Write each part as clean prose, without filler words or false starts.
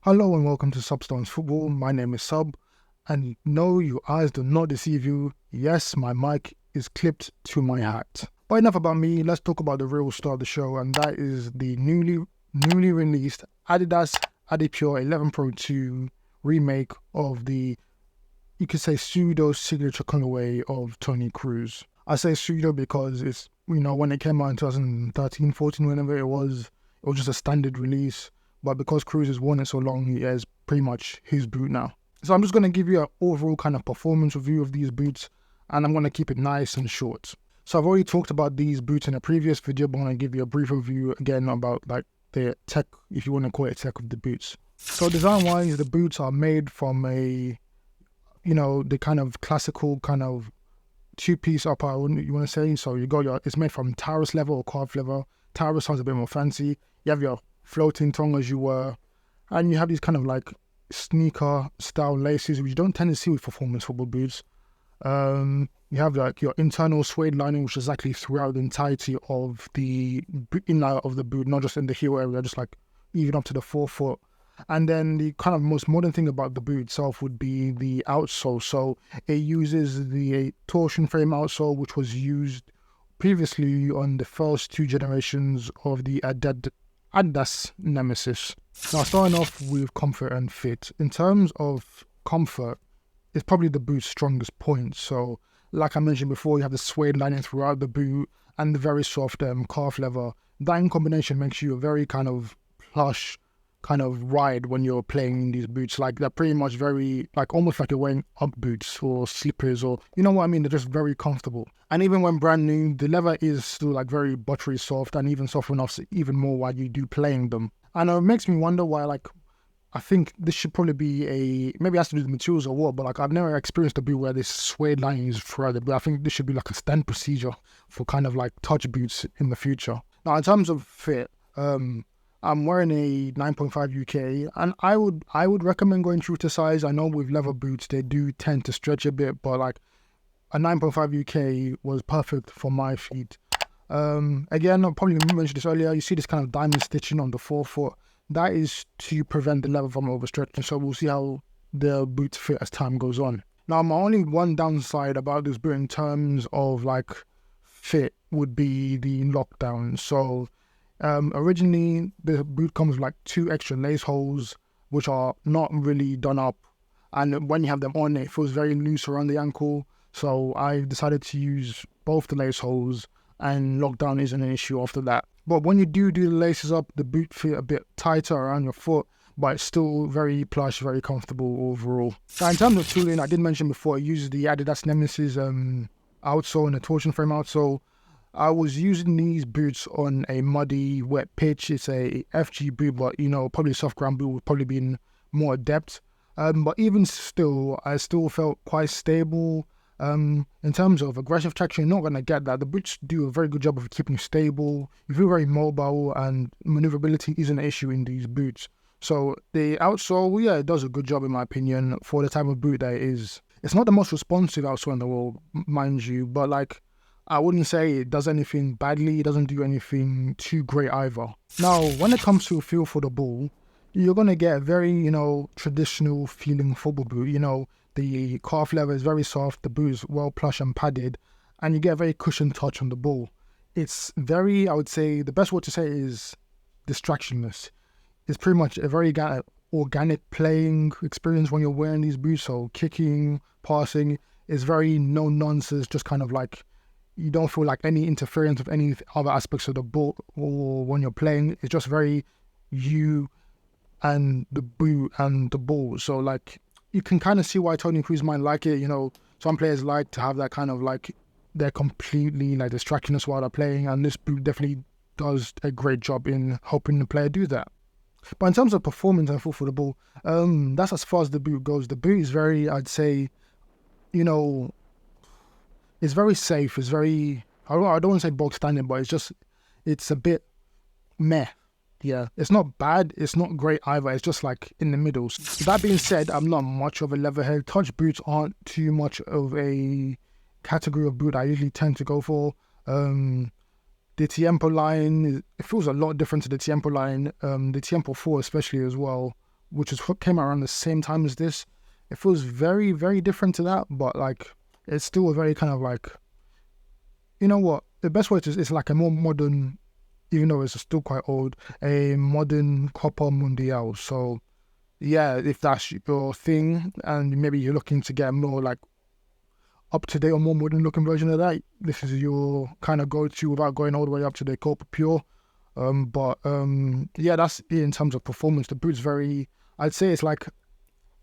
Hello and welcome to SubStanceFtbl. My name is Sub, and no, your eyes do not deceive you. Yes, my mic is clipped to my hat. But enough about me. Let's talk about the real star of the show, and that is the newly released Adidas Adipure 11 Pro 2 remake of the, you could say, pseudo signature colorway of Toni Kroos. I say pseudo because it's, when it came out in 2013, 14, whenever it was just a standard release. But because Kroos has worn it so long, he is pretty much his boot now. So I'm just going to give you an overall kind of performance review of these boots, and I'm going to keep it nice and short. So I've already talked about these boots in a previous video, but I'm going to give you a brief review again about like the tech, if you want to call it tech, of the boots. So design-wise, the boots are made from the kind of classical kind of two-piece upper, you want to say. So it's made from Taurus leather or calf leather. Taurus sounds a bit more fancy. You have your floating tongue, as you were, and you have these kind of like sneaker style laces, which you don't tend to see with performance football boots. You have like your internal suede lining, which is actually throughout the entirety of the inlay of the boot, not just in the heel area, just like even up to the forefoot. And then the kind of most modern thing about the boot itself would be the outsole. So it uses the torsion frame outsole, which was used previously on the first two generations of the Adidas Nemesis. Now, starting off with comfort and fit. In terms of comfort, it's probably the boot's strongest point. So, like I mentioned before, you have the suede lining throughout the boot and the very soft calf leather. That in combination makes you a very kind of plush kind of ride when you're playing in these boots. Like, they're pretty much very, like, almost like you're wearing Ugg boots or slippers, or you know what I mean? They're just very comfortable. And even when brand new, the leather is still like very buttery soft, and even soft enough even more while you do playing them. And it makes me wonder why, like, I think this should probably be maybe it has to do with the materials or what, but like I've never experienced a boot where this suede lining is throughout the boot. I think this should be like a standard procedure for kind of like touch boots in the future. Now, in terms of fit, I'm wearing a 9.5 UK, and I would recommend going true to size. I know with leather boots they do tend to stretch a bit, but like a 9.5 UK was perfect for my feet. Again, I probably mentioned this earlier. You see this kind of diamond stitching on the forefoot. That is to prevent the leather from overstretching. So we'll see how the boots fit as time goes on. Now, my only one downside about this boot in terms of like fit would be the lockdown. So originally the boot comes with like 2 extra lace holes, which are not really done up, and when you have them on, it feels very loose around the ankle. So I decided to use both the lace holes, and lockdown isn't an issue after that. But when you do the laces up, the boot fit a bit tighter around your foot, but it's still very plush, very comfortable overall. Now, in terms of tooling, I did mention before, I use the Adidas Nemesis outsole and the torsion frame outsole. I was using these boots on a muddy, wet pitch. It's a FG boot, but probably a soft ground boot would probably be more adept. But even still, I still felt quite stable. In terms of aggressive traction, you're not going to get that. The boots do a very good job of keeping stable. You feel very mobile, and maneuverability isn't an issue in these boots. So the outsole, yeah, it does a good job in my opinion for the type of boot that it is. It's not the most responsive outsole in the world, mind you, but like, I wouldn't say it does anything badly. It doesn't do anything too great either. Now, when it comes to feel for the ball, you're going to get a very, traditional feeling football boot. The calf leather is very soft, the boot is well plush and padded, and you get a very cushioned touch on the ball. It's very, I would say, the best word to say is distractionless. It's pretty much a very organic playing experience when you're wearing these boots. So kicking, passing is very no nonsense, just kind of like, you don't feel like any interference with any other aspects of the ball or when you're playing. It's just very you and the boot and the ball. So like, you can kind of see why Toni Kroos might like it. Some players like to have that kind of like, they're completely like distractionless while they're playing, and this boot definitely does a great job in helping the player do that. But in terms of performance and feel for the ball, that's as far as the boot goes. The boot is very, I'd say, it's very safe. It's very, I don't want to say bog standard, but it's a bit meh. Yeah, it's not bad, it's not great either, it's just like in the middle. So that being said, I'm not much of a leatherhead. Touch boots aren't too much of a category of boot I usually tend to go for. The Tiempo line, it feels a lot different to the Tiempo line. The Tiempo 4 especially as well which came out around the same time as this. It feels very, very different to that, but like it's still a very kind of like, you know what? The best way to it's like a more modern, even though it's still quite old, a modern Copa Mundial. So yeah, if that's your thing and maybe you're looking to get a more like up to date or more modern looking version of that, this is your kind of go to without going all the way up to the Copa Pure. Yeah, that's it in terms of performance. The boot's very, I'd say it's like,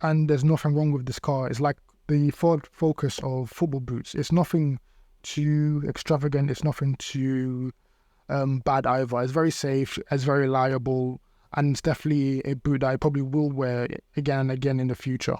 and there's nothing wrong with this car. It's like the Ford Focus of football boots. It's nothing too extravagant. It's nothing too bad either. It's very safe. It's very reliable, and it's definitely a boot that I probably will wear again and again in the future.